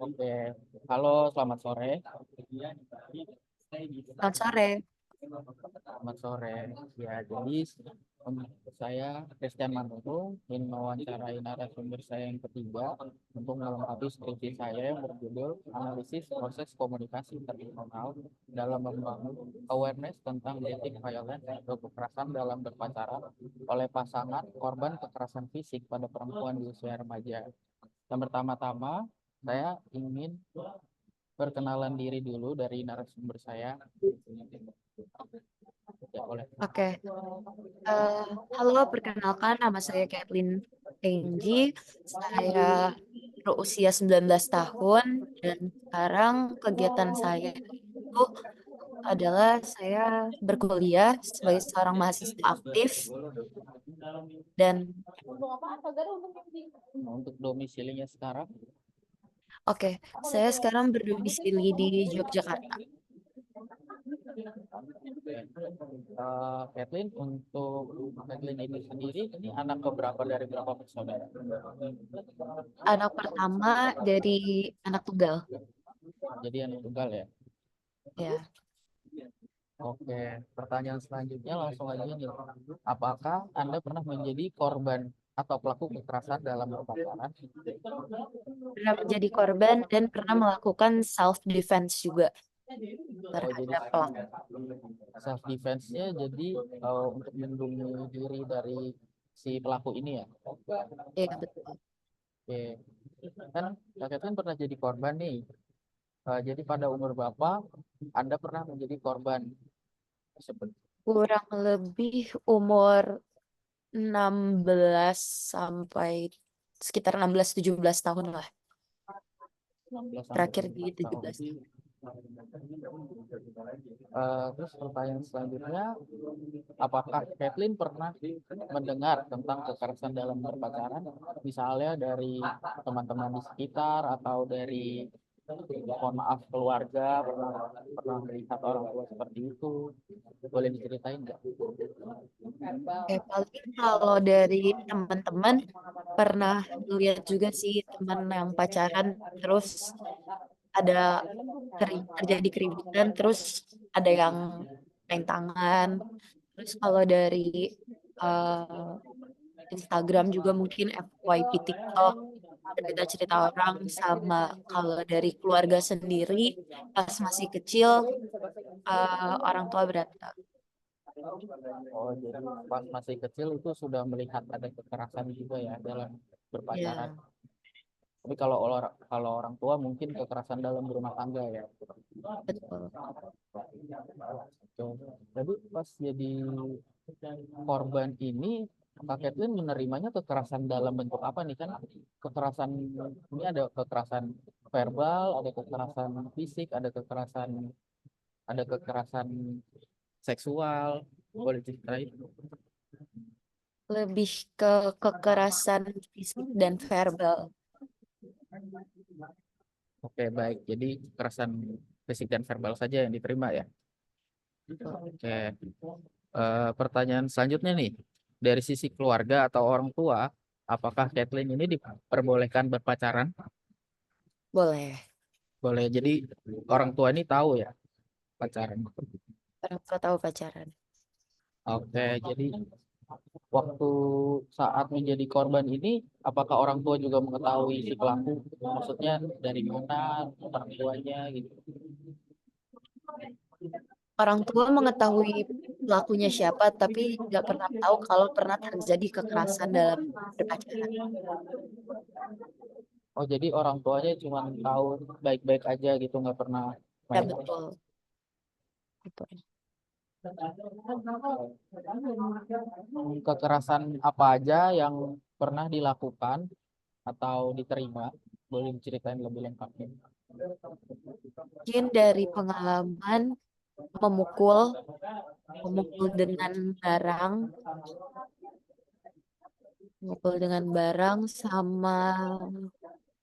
Oke, halo, selamat sore. Selamat sore. Selamat sore. Ya, jadi saya Christian Manurung ingin mewawancarai narasumber saya yang ketiga untuk melengkapi skripsi saya yang berjudul Analisis Proses Komunikasi Interpersonal dalam membangun awareness tentang dating violence atau kekerasan dalam berpacaran oleh pasangan korban kekerasan fisik pada perempuan di usia remaja. Yang pertama-tama, saya ingin perkenalan diri dulu dari narasumber saya. Ya, boleh. Oke. Eh, Halo, perkenalkan nama saya Kathleen Tenji. Saya berusia 19 tahun dan sekarang kegiatan saya itu adalah saya berkuliah sebagai seorang mahasiswa aktif dan Nah, untuk domisilinya sekarang, oke, saya sekarang berdomisili di Yogyakarta. Kathleen, untuk Kathleen ini sendiri, ini anak keberapa dari berapa bersaudara? Anak pertama dari anak tunggal. Jadi anak tunggal ya. Ya. Oke, pertanyaan selanjutnya langsung aja nih. Apakah Anda pernah menjadi korban atau pelaku kekerasan dalam berpacaran? Pernah menjadi korban dan pernah melakukan self defense juga Oh, jadi terhadap pelaku. self defense-nya jadi untuk melindungi diri dari si pelaku ini ya. Ya, betul. Oke, kan Kak Kevin pernah jadi korban nih. Jadi pada umur berapa Anda pernah menjadi korban tersebut? Kurang lebih umur 16 sampai sekitar 16-17 tahun lah. 16 sampai Terakhir di 17 tahun. 17 tahun. Terus pertanyaan selanjutnya, apakah Kathleen pernah mendengar tentang kekerasan dalam berpacaran, misalnya dari teman-teman di sekitar atau dari, mohon maaf, keluarga, pernah melihat orang tua seperti itu? Boleh diceritain nggak? Paling kalau dari teman-teman pernah lihat juga sih teman yang pacaran terus ada terjadi keributan terus ada yang main tangan. Terus kalau dari eh, Instagram juga mungkin FYP TikTok cerita-cerita orang sama kalau dari keluarga sendiri pas masih kecil orang tua berantem. Oh, jadi pas masih kecil itu sudah melihat ada kekerasan juga ya dalam berpacaran. Ya, Tapi kalau orang tua mungkin kekerasan dalam rumah tangga ya. betul. Oke. Jadi pas jadi korban ini, Kak Kathleen menerimanya kekerasan dalam bentuk apa nih, kan? Kekerasan ini ada kekerasan verbal, ada kekerasan fisik, ada kekerasan seksual. Boleh ceritain? Lebih ke kekerasan fisik dan verbal. Oke, baik. Jadi kekerasan fisik dan verbal saja yang diterima ya. Oke. Pertanyaan selanjutnya nih, dari sisi keluarga atau orang tua, apakah Kathleen ini diperbolehkan berpacaran? Boleh. Boleh. Jadi orang tua ini tahu ya pacaran. Orang tua tahu pacaran. Oke, jadi waktu saat menjadi korban ini, apakah orang tua juga mengetahui si pelaku? Maksudnya dari mana orang tuanya gitu? Orang tua mengetahui pelakunya siapa, tapi nggak pernah tahu kalau pernah terjadi kekerasan dalam berpacaran. Oh, jadi orang tuanya cuma tahu baik-baik aja gitu, nggak pernah Ya, main. betul. Betul. Kekerasan apa aja yang pernah dilakukan atau diterima? Boleh diceritain lebih lengkapnya. Mungkin dari pengalaman memukul, memukul dengan barang, memukul dengan barang sama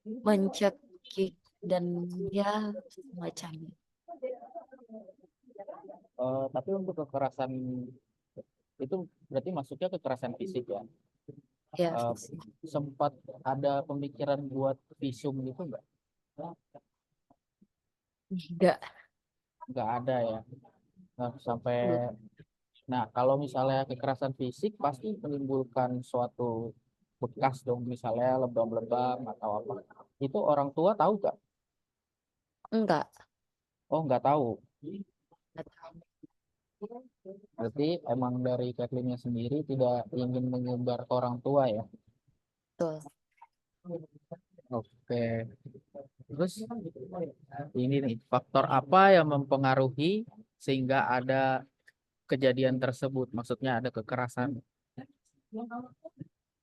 mencekik dan ya semacamnya. Tapi untuk kekerasan itu berarti masuknya kekerasan fisik ya. Ya, Eh, sempat ada pemikiran buat visum gitu nggak? enggak. Nggak ada ya. Nah, sampai Belum. nah kalau misalnya kekerasan fisik pasti menimbulkan suatu bekas dong, misalnya lebam-lebam atau apa. Itu orang tua tahu nggak? Enggak. Oh nggak tahu. Enggak tahu. Berarti emang dari Kathleennya sendiri tidak ingin menyebar ke orang tua ya. Betul. Oke. Terus ini nih, faktor apa yang mempengaruhi sehingga ada kejadian tersebut? Maksudnya ada kekerasan.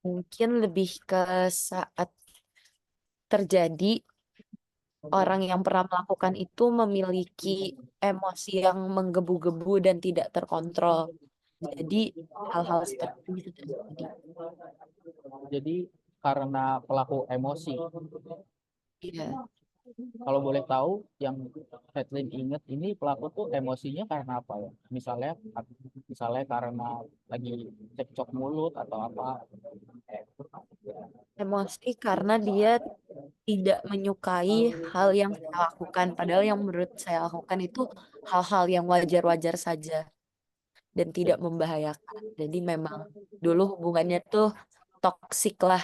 Mungkin lebih ke saat terjadi orang yang pernah melakukan itu memiliki emosi yang menggebu-gebu dan tidak terkontrol. Jadi hal-hal seperti itu bisa terjadi. Jadi karena pelaku emosi. Iya, Kalau boleh tahu, yang Kathleen inget ini pelaku tuh emosinya karena apa ya? Misalnya karena lagi cekcok mulut atau apa? emosi karena dia tidak menyukai hal yang saya lakukan. Padahal yang menurut saya lakukan itu hal-hal yang wajar-wajar saja dan tidak membahayakan. Jadi memang dulu hubungannya tuh toksik lah,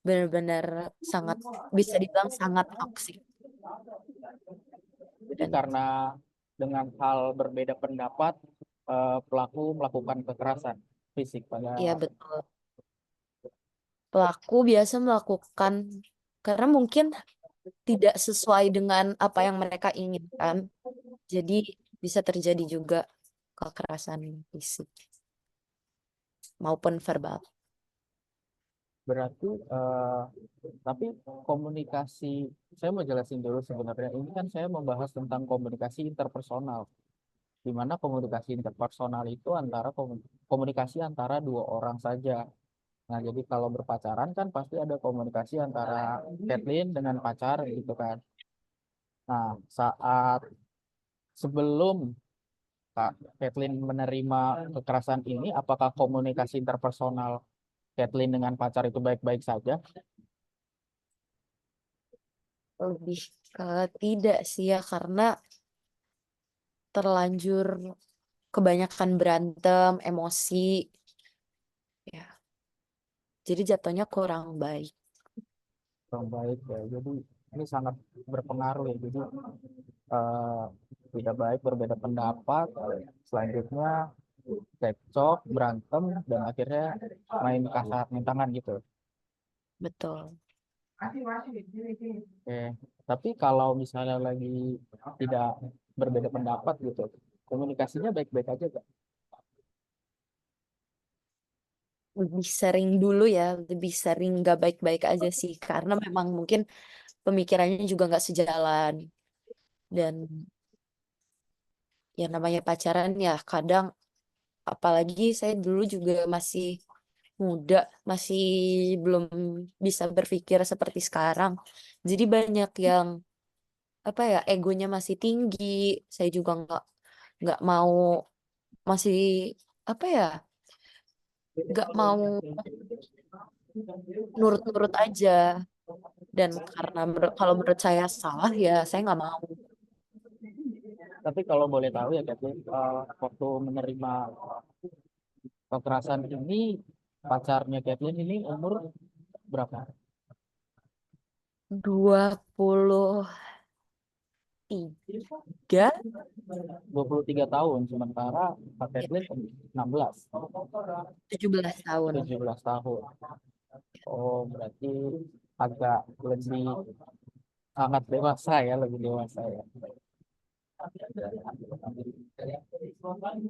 benar-benar sangat bisa dibilang sangat toksik. Jadi Dan karena dengan hal berbeda pendapat, pelaku melakukan kekerasan fisik pada. ya betul. Pelaku biasa melakukan karena mungkin tidak sesuai dengan apa yang mereka inginkan. Jadi bisa terjadi juga kekerasan fisik maupun verbal. Berarti, tapi komunikasi, saya mau jelasin dulu sebenarnya. Ini kan saya membahas tentang komunikasi interpersonal, di mana komunikasi interpersonal itu komunikasi antara dua orang saja. Nah, jadi kalau berpacaran kan pasti ada komunikasi antara Kathleen dengan pacar gitu kan. Nah, saat sebelum Kak Kathleen menerima kekerasan ini, apakah komunikasi interpersonal Kathleen dengan pacar itu baik-baik saja? Lebih ke tidak sih ya karena terlanjur kebanyakan berantem, emosi ya. Jadi jatuhnya kurang baik. Kurang baik ya. Jadi ini sangat berpengaruh ya. Jadi eh, tidak baik, berbeda pendapat, selanjutnya cekcok, berantem, dan akhirnya main kasar, main tangan gitu. Betul. Oke. Tapi kalau misalnya lagi tidak berbeda pendapat gitu, komunikasinya baik-baik aja gak? Lebih sering dulu ya, lebih sering gak baik-baik aja sih. Karena memang mungkin pemikirannya juga nggak sejalan. Dan ya namanya pacaran ya kadang, apalagi saya dulu juga masih muda, masih belum bisa berpikir seperti sekarang. Jadi banyak yang apa ya egonya masih tinggi. Saya juga nggak mau masih apa ya nggak mau nurut-nurut aja. Dan karena kalau menurut saya salah ya saya nggak mau. Tapi kalau boleh tahu ya, Kathleen, waktu menerima kekerasan ini, pacarnya Kathleen ini umur berapa? 23 23 tahun, sementara Kak ya, Kathleen 16, 17 tahun. 17 tahun. Oh, berarti agak lebih sangat dewasa ya, lebih dewasa ya.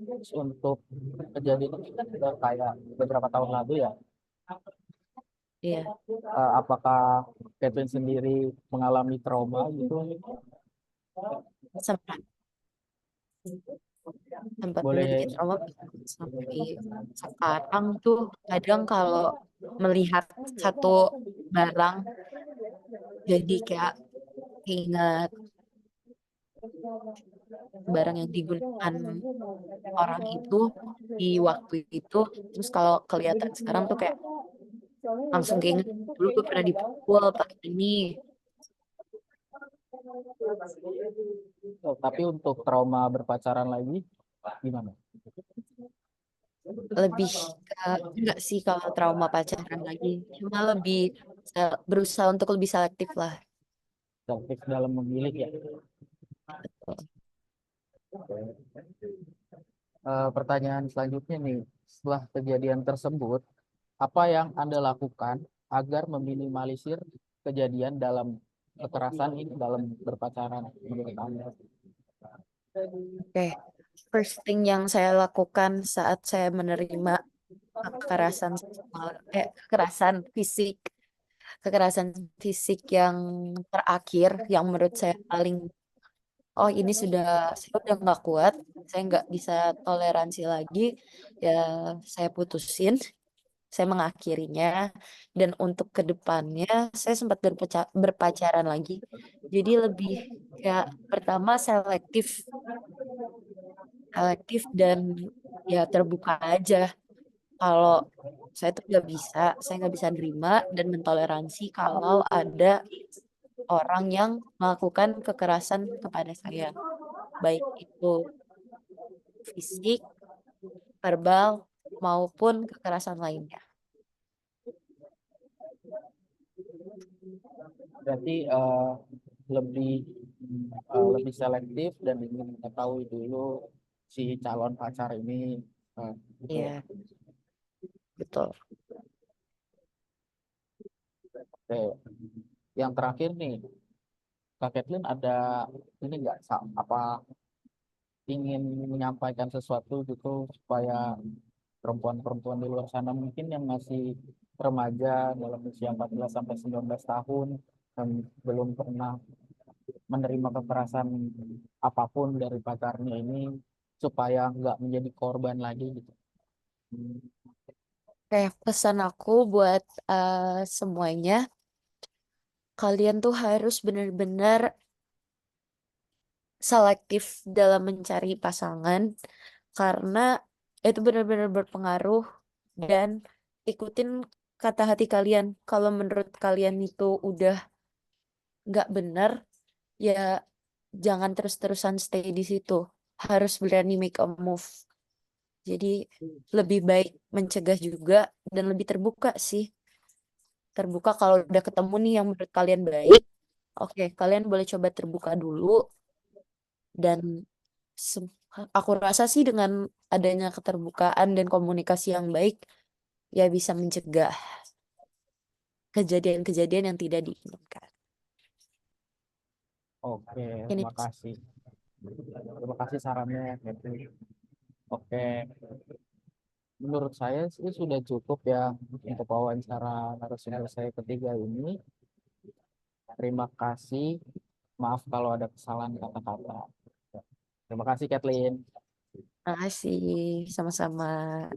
Terus untuk kejadian ini kan sudah kayak beberapa tahun lalu ya. Iya, Apakah Catherine sendiri mengalami trauma gitu? sempat sempat memiliki Boleh. trauma sampai sekarang tuh kadang kalau melihat satu barang jadi kayak ingat barang yang digunakan orang itu di waktu itu, terus kalau kelihatan sekarang tuh kayak langsung keinget dulu gue pernah dipukul pakai ini. Oh, tapi untuk trauma berpacaran lagi gimana? Lebih ke enggak sih kalau trauma pacaran lagi, cuma lebih berusaha untuk lebih selektif lah. Selektif dalam memilih ya. Pertanyaan selanjutnya nih, setelah kejadian tersebut, apa yang Anda lakukan agar meminimalisir kejadian dalam kekerasan ini dalam berpacaran menurut Anda? Oke, first thing yang saya lakukan saat saya menerima kekerasan kekerasan fisik yang terakhir, yang menurut saya paling, oh ini saya udah nggak kuat, saya nggak bisa toleransi lagi, ya saya putusin, saya mengakhirinya. Dan untuk kedepannya saya sempat berpacaran lagi, jadi lebih kayak pertama selektif dan ya terbuka aja. Kalau saya nggak bisa nerima dan mentoleransi kalau ada orang yang melakukan kekerasan kepada saya, baik itu fisik, verbal, maupun kekerasan lainnya. Berarti lebih lebih selektif dan ingin mengetahui dulu si calon pacar ini gitu ya. Iya, betul. Oke. Yang terakhir nih, Kak Kathleen ada ini nggak apa ingin menyampaikan sesuatu gitu supaya perempuan-perempuan di luar sana mungkin yang masih remaja dalam usia 14 sampai 19 tahun yang belum pernah menerima kekerasan apapun dari pacarnya ini supaya nggak menjadi korban lagi gitu. Kayak pesan aku buat semuanya, kalian tuh harus benar-benar selektif dalam mencari pasangan karena itu benar-benar berpengaruh, dan ikutin kata hati kalian. Kalau menurut kalian itu udah nggak benar, ya jangan terus-terusan stay di situ. Harus berani make a move. Jadi lebih baik mencegah juga dan lebih terbuka sih. Terbuka kalau udah ketemu nih yang menurut kalian baik, oke, kalian boleh coba terbuka dulu. Dan se- aku rasa sih dengan adanya keterbukaan dan komunikasi yang baik, ya bisa mencegah kejadian-kejadian yang tidak diinginkan. Oke, Ini terima kasih. Terima kasih sarannya, Catherine. Oke, menurut saya sih sudah cukup ya untuk wawancara narasumber saya ketiga ini. Terima kasih. Maaf kalau ada kesalahan kata-kata. Terima kasih, Kathleen. Terima kasih, sama-sama.